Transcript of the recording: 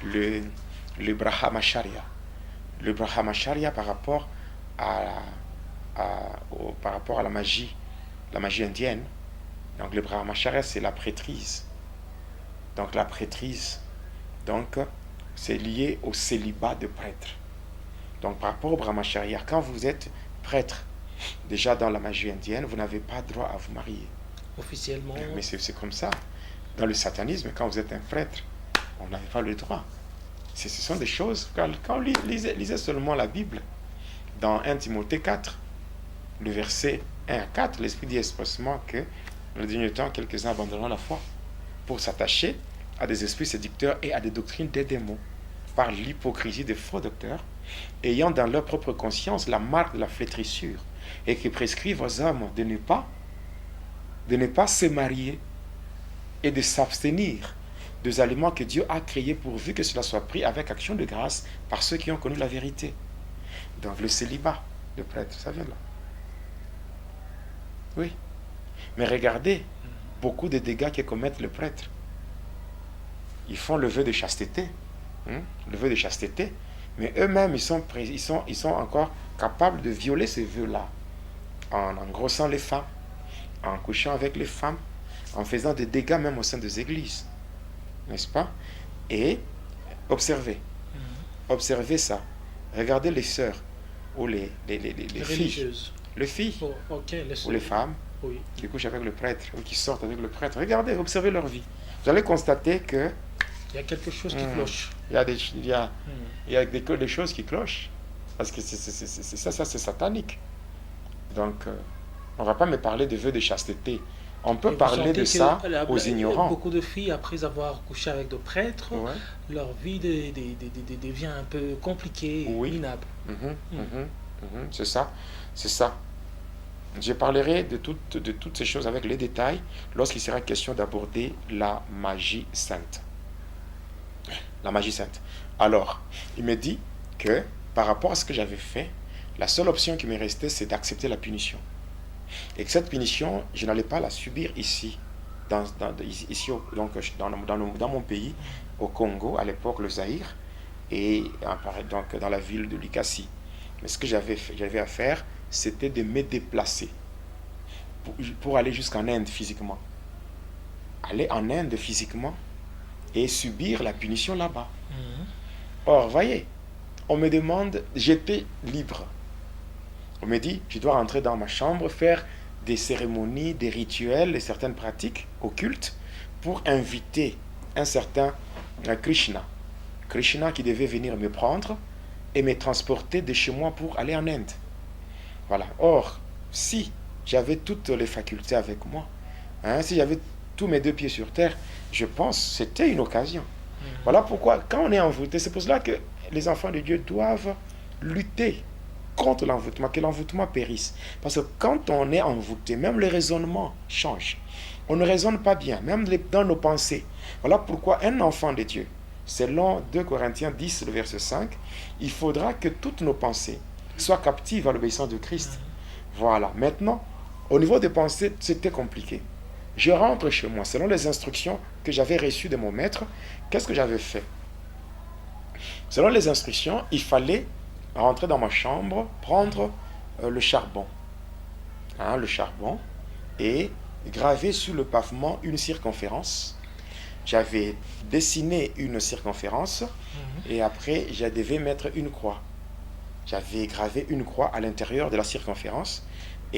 le, le Brahmacharya. Le Brahmacharya par rapport par rapport à la magie indienne. Donc le Brahmacharya, c'est la prêtrise. Donc la prêtrise, donc c'est lié au célibat de prêtre. Donc par rapport au Brahmacharya, quand vous êtes prêtre, déjà dans la magie indienne, vous n'avez pas droit à vous marier. Officiellement. Mais c'est comme ça. Dans le satanisme, quand vous êtes un prêtre, on n'avait pas le droit. Ce sont des choses, quand on lisait seulement la Bible, dans 1 Timothée 4, le verset 1 à 4, l'Esprit dit expressément que dans le dernier temps, quelques-uns abandonneront la foi pour s'attacher à des esprits séducteurs et à des doctrines des démons, par l'hypocrisie des faux docteurs, ayant dans leur propre conscience la marque de la flétrissure, et qui prescrivent aux hommes de ne pas se marier et de s'abstenir des aliments que Dieu a créés pourvu que cela soit pris avec action de grâce par ceux qui ont connu la vérité. Donc le célibat de prêtre, ça vient de là. Oui. Mais regardez, beaucoup de dégâts que commettent les prêtres. Ils font le vœu de chasteté. Le vœu de chasteté. Mais eux-mêmes, ils sont encore capables de violer ces vœux-là. En engrossant les femmes, en couchant avec les femmes, en faisant des dégâts même au sein des églises. N'est-ce pas? Et observez. Observez ça. Regardez les sœurs ou les filles. Les filles ou les femmes qui couchent avec le prêtre ou qui sortent avec le prêtre. Regardez, observez leur vie. Vous allez constater que il y a quelque chose qui cloche. Il y a des choses qui clochent. Parce que ça c'est satanique. Donc, on ne va pas me parler de vœux de chasteté. On peut parler de ça aux ignorants. Beaucoup de filles, après avoir couché avec des prêtres, leur vie devient un peu compliquée et minable. C'est ça. C'est ça. Je parlerai de toutes ces choses avec les détails lorsqu'il sera question d'aborder la magie sainte. La magie sainte. Alors, il me dit que par rapport à ce que j'avais fait, la seule option qui me restait, c'est d'accepter la punition. Et que cette punition, je n'allais pas la subir ici, dans mon pays, au Congo, à l'époque le Zaïre, et donc dans la ville de Likasi. Mais ce que j'avais à faire, c'était de me déplacer pour aller jusqu'en Inde physiquement. Aller en Inde physiquement et subir la punition là-bas. Or, voyez, on me demande, j'étais libre. On me dit, je dois rentrer dans ma chambre, faire des cérémonies, des rituels et certaines pratiques occultes pour inviter un certain Krishna. Krishna qui devait venir me prendre et me transporter de chez moi pour aller en Inde. Voilà. Or, si j'avais toutes les facultés avec moi, si j'avais tous mes deux pieds sur terre, je pense que c'était une occasion. Voilà pourquoi, quand on est envoûté, c'est pour cela que les enfants de Dieu doivent lutter contre l'envoûtement, que l'envoûtement périsse. Parce que quand on est envoûté, même le raisonnement change. On ne raisonne pas bien, même dans nos pensées. Voilà pourquoi un enfant de Dieu, selon 2 Corinthiens 10, le verset 5, il faudra que toutes nos pensées soient captives à l'obéissance de Christ. Voilà. Maintenant, au niveau des pensées, c'était compliqué. Je rentre chez moi, selon les instructions que j'avais reçues de mon maître. Qu'est-ce que j'avais fait? Selon les instructions, il fallait rentrer dans ma chambre, prendre le charbon. Le charbon, et graver sur le pavement une circonférence. J'avais dessiné une circonférence, et après, je devais mettre une croix. J'avais gravé une croix à l'intérieur de la circonférence,